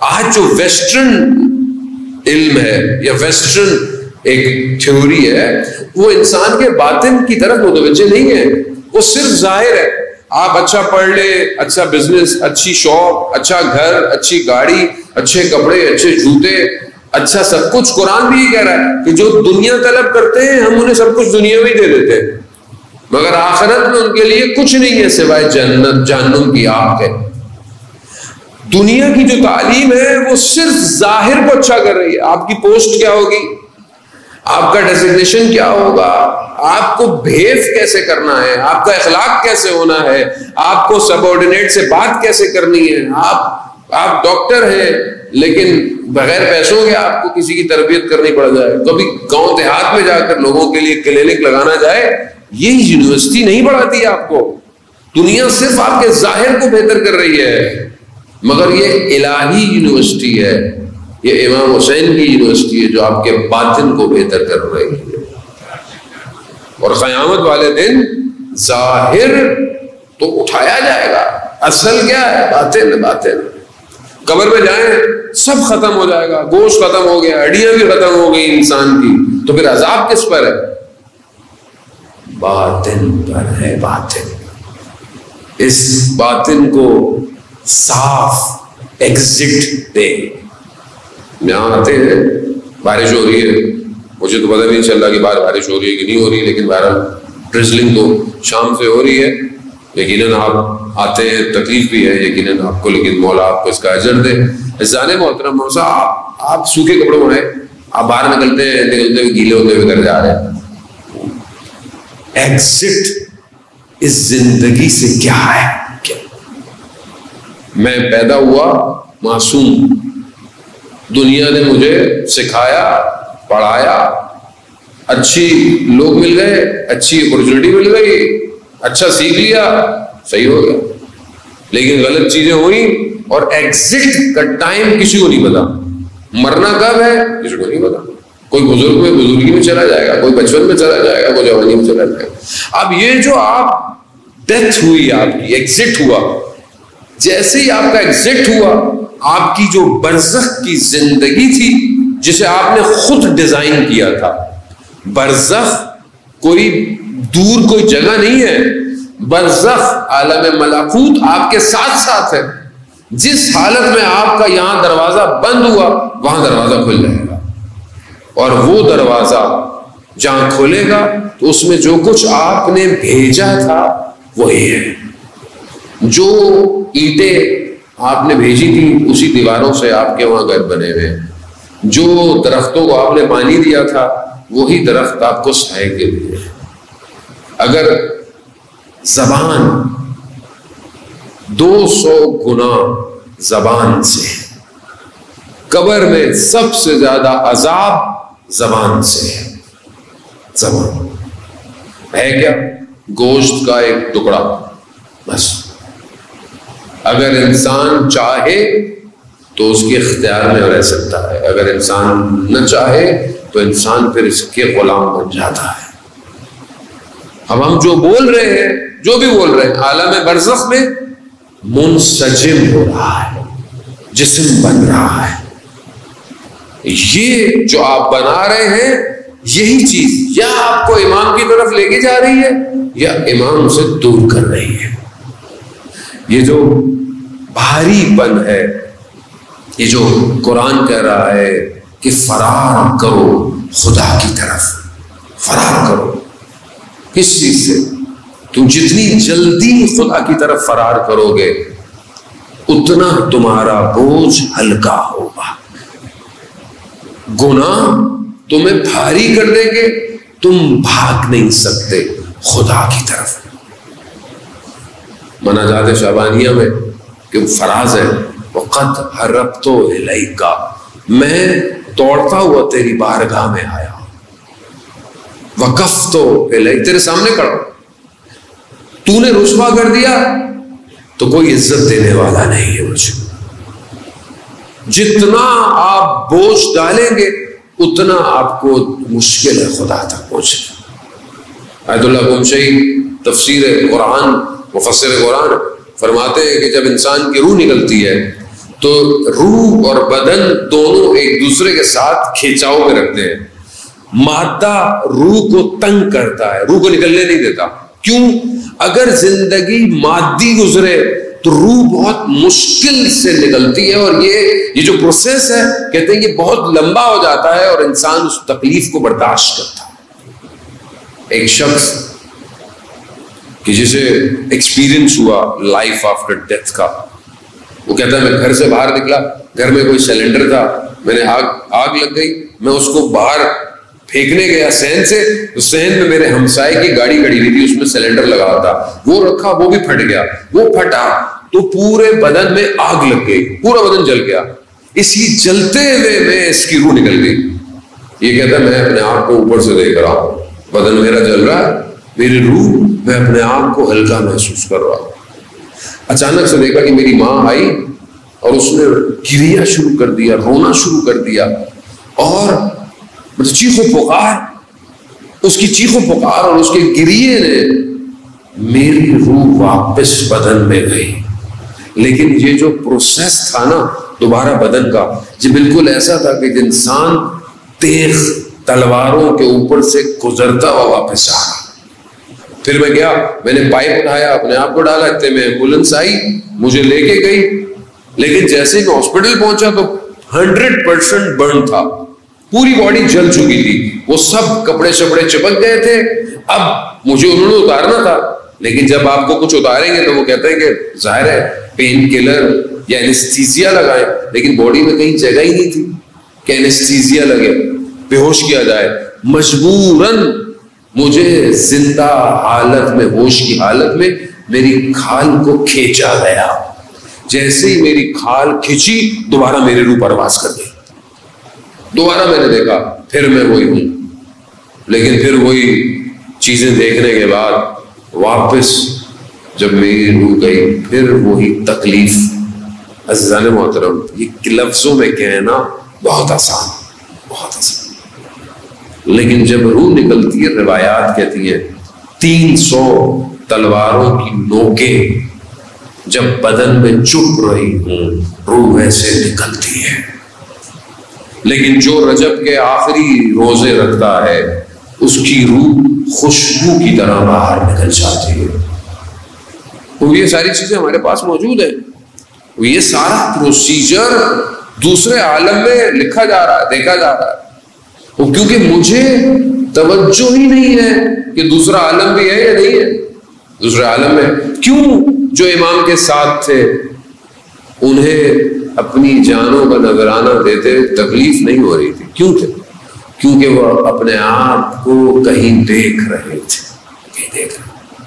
آج جو ویسٹرن علم ہے یا ویسٹرن ایک تھیوری ہے وہ انسان کے باطن کی طرف متوجہ نہیں ہے، وہ صرف ظاہر ہے. آپ اچھا پڑھ لے، اچھا بزنس، اچھی شاپ، اچھا گھر، اچھی گاڑی، اچھے کپڑے، اچھے جوتے، اچھا سب کچھ. قرآن بھی یہ کہہ رہا ہے کہ جو دنیا طلب کرتے ہیں ہم انہیں سب کچھ دنیا میں ہی دے دیتے ہیں، مگر آخرت میں ان کے لیے کچھ نہیں ہے سوائے جنت جہنم کی آگ ہے. دنیا کی جو تعلیم ہے وہ صرف ظاہر کو اچھا کر رہی ہے. آپ کی پوسٹ کیا ہوگی، آپ کا ڈیزگنیشن کیا ہوگا، آپ کو بہیو کیسے کرنا ہے، آپ کا اخلاق کیسے ہونا ہے، آپ کو سب آرڈینیٹ سے بات کیسے کرنی ہے. آپ ڈاکٹر ہیں لیکن بغیر پیسوں کے آپ کو کسی کی تربیت کرنی پڑ جائے، کبھی گاؤں دیہات میں جا کر لوگوں کے لیے کلینک لگانا جائے، یہ یونیورسٹی نہیں پڑھاتی آپ کو. دنیا صرف آپ کے ظاہر کو بہتر کر رہی ہے، مگر یہ الہی یونیورسٹی ہے، یہ امام حسین کی یونیورسٹی ہے جو آپ کے باطن کو بہتر کر رہی ہے. اور قیامت والے دن ظاہر تو اٹھایا جائے گا، اصل کیا ہے؟ باطن. باطن. قبر میں جائیں سب ختم ہو جائے گا، گوشت ختم ہو گیا، ہڈیاں بھی ختم ہو گئی انسان کی، تو پھر عذاب کس پر ہے؟ باطن پر ہے. باطن. اس باطن کو صاف ایگزٹ دے. یہاں آتے ہیں، بارش ہو رہی ہے، مجھے تو پتہ نہیں چل رہا کہ بارش ہو رہی ہے کہ نہیں ہو رہی، لیکن بہرحال ڈرزلنگ تو شام سے ہو رہی ہے. یقیناً آپ آتے ہیں، تکلیف بھی ہے یقیناً آپ کو، لیکن مولا آپ کو اس کا اجر دے. عزیزان محترم، آپ سوکھے کپڑوں میں ہیں، آپ باہر نکلتے ہوئے گیلے ہوتے ہوئے گھر جا رہے ہیں. ایگزٹ اس زندگی سے کیا ہے؟ میں پیدا ہوا معصوم، دنیا نے مجھے سکھایا، پڑھایا، اچھی لوگ مل گئے، اچھی اپرچونٹی مل گئی، اچھا سیکھ لیا، صحیح ہو گیا. لیکن غلط چیزیں ہوئیں اور ایگزٹ کا ٹائم کسی کو نہیں پتا. مرنا کب ہے کسی کو نہیں پتا. کوئی بزرگ میں بزرگی میں چلا جائے گا، کوئی بچپن میں چلا جائے گا، کوئی جوانی میں چلا جائے گا. اب یہ جو آپ ڈیتھ ہوئی، آپ کی ایگزٹ ہوا، جیسے ہی آپ کا ایگزٹ ہوا، آپ کی جو برزخ کی زندگی تھی جسے آپ نے خود ڈیزائن کیا تھا. برزخ کوئی دور کوئی جگہ نہیں ہے، برزخ عالم ملکوت آپ کے ساتھ ساتھ ہے. جس حالت میں آپ کا یہاں دروازہ بند ہوا وہاں دروازہ کھل جائے گا، اور وہ دروازہ جہاں کھولے گا تو اس میں جو کچھ آپ نے بھیجا تھا وہی ہے. جو اینٹیں آپ نے بھیجی تھی اسی دیواروں سے آپ کے وہاں گھر بنے ہوئے ہیں. جو درختوں کو آپ نے پانی دیا تھا وہی درخت آپ کو سائے کے لیے. اگر زبان 200 گنا زبان سے، قبر میں سب سے زیادہ عذاب زبان سے ہے. زبان ہے کیا؟ گوشت کا ایک ٹکڑا بس. اگر انسان چاہے تو اس کے اختیار میں رہ سکتا ہے، اگر انسان نہ چاہے تو انسان پھر اس کے غلام بن جاتا ہے. اب ہم جو بول رہے ہیں، جو بھی بول رہے ہیں، عالم برزخ میں منسجم ہو رہا ہے، جسم بن رہا ہے. یہ جو آپ بنا رہے ہیں یہی چیز یا آپ کو امام کی طرف لے کے جا رہی ہے یا امام سے دور کر رہی ہے. یہ جو بھاری پن ہے، یہ جو قرآن کہہ رہا ہے کہ فرار کرو خدا کی طرف، فرار کرو. کس چیز سے؟ تم جتنی جلدی خدا کی طرف فرار کرو گے اتنا تمہارا بوجھ ہلکا ہوگا. گناہ تمہیں بھاری کر دیں گے، تم بھاگ نہیں سکتے خدا کی طرف. مناجات شعبانیہ میں کہ فراز ہے، وقت حربتو الیکا، میں دوڑتا ہوا تیری بارگاہ میں آیا، وقفتو الیک، تیرے سامنے کھڑا. تو نے رسوا کر دیا تو کوئی عزت دینے والا نہیں ہے مجھے. جتنا آپ بوجھ ڈالیں گے اتنا آپ کو مشکل ہے خدا تک پہنچنا. آیت اللہ قمشی تفسیر قرآن، مفسر قرآن فرماتے ہیں کہ جب انسان کی روح نکلتی ہے تو روح اور بدن دونوں ایک دوسرے کے ساتھ کھینچاؤ میں رکھتے ہیں. مادہ روح کو تنگ کرتا ہے, روح کو نکلنے نہیں دیتا. کیوں؟ اگر زندگی مادی گزرے تو روح بہت مشکل سے نکلتی ہے, اور یہ جو پروسیس ہے کہتے ہیں یہ بہت لمبا ہو جاتا ہے اور انسان اس تکلیف کو برداشت کرتا ہے. ایک شخص کہ جسے ایکسپیرینس ہوا لائف آفٹر ڈیتھ کا, وہ کہتا ہے میں گھر سے باہر نکلا, گھر میں کوئی سلنڈر تھا, میں نے آگ لگ گئی, میں اس کو باہر پھینکنے گیا صحن سے, تو صحن میں میرے ہمسائے کی گاڑی کھڑی ہوئی تھی, اس میں سلنڈر لگا تھا, وہ رکھا, وہ بھی پھٹ گیا. وہ پھٹا تو پورے بدن میں آگ لگ گئی, پورا بدن جل گیا. اسی جلتے ہوئے میں اس کی روح نکل گئی. یہ کہتا ہے میں اپنے آپ کو اوپر سے دیکھ رہا ہوں, بدن میرا جل رہا ہے, میری روح, میں اپنے آپ کو ہلکا محسوس کر رہا ہوں. اچانک سے دیکھا کہ میری ماں آئی اور اس نے گریا شروع کر دیا, رونا شروع کر دیا, اور چیخو پکار, اس کی چیخو پکار اور اس کے گریے نے میری روح واپس بدن میں گئی. لیکن یہ جو پروسیس تھا نا دوبارہ بدن کا, یہ بالکل ایسا تھا کہ انسان تیغ تلواروں کے اوپر سے گزرتا ہوا واپس آ رہا. پھر میں گیا, میں نے پائپ اٹھایا, اپنے آپ کو ڈالا, اتنے میں ایمبولینس آئی, مجھے لے کے گئی. لیکن جیسے ہی میں ہاسپٹل پہنچا تو 100% برن تھا, پوری باڈی جل چکی تھی, وہ سب کپڑے شپڑے چپک گئے تھے. اب مجھے انہوں نے اتارنا تھا, لیکن جب آپ کو کچھ اتاریں گے تو وہ کہتے ہیں کہ ظاہر ہے پین کلر یا اینستھیزیا لگائیں, لیکن باڈی میں کہیں جگہ ہی نہیں تھی کہ اینستھیزیا لگے, بے ہوش کیا جائے. مجبوراً مجھے زندہ حالت میں, ہوش کی حالت میں میری کھال کو کھینچا گیا. جیسے ہی میری کھال کھینچی دوبارہ میری روح پرواز کر گئی. دوبارہ میں نے دیکھا, پھر میں وہی ہوں. لیکن پھر وہی چیزیں دیکھنے کے بعد واپس جب میری روح گئی, پھر وہی تکلیف. عزیزان محترم, یہ لفظوں میں کہنا بہت آسان, بہت آسان, لیکن جب روح نکلتی ہے, روایات کہتی ہیں 300 تلواروں کی نوکیں جب بدن میں چپ رہی ہوں, روح ویسے نکلتی ہے. لیکن جو رجب کے آخری روزے رکھتا ہے اس کی روح خوشبو کی طرح باہر نکل جاتی ہے. تو یہ ساری چیزیں ہمارے پاس موجود ہیں. یہ سارا پروسیجر دوسرے عالم میں لکھا جا رہا ہے, دیکھا جا رہا ہے. کیونکہ مجھے توجہ ہی نہیں ہے کہ دوسرا عالم بھی ہے یا نہیں ہے. دوسرے عالم میں کیوں جو امام کے ساتھ تھے انہیں اپنی جانوں کا نذرانہ دیتے تکلیف نہیں ہو رہی تھی. کیوں تھے؟ کیونکہ وہ اپنے آپ کو کہیں دیکھ رہے تھے, کہیں دیکھ رہے.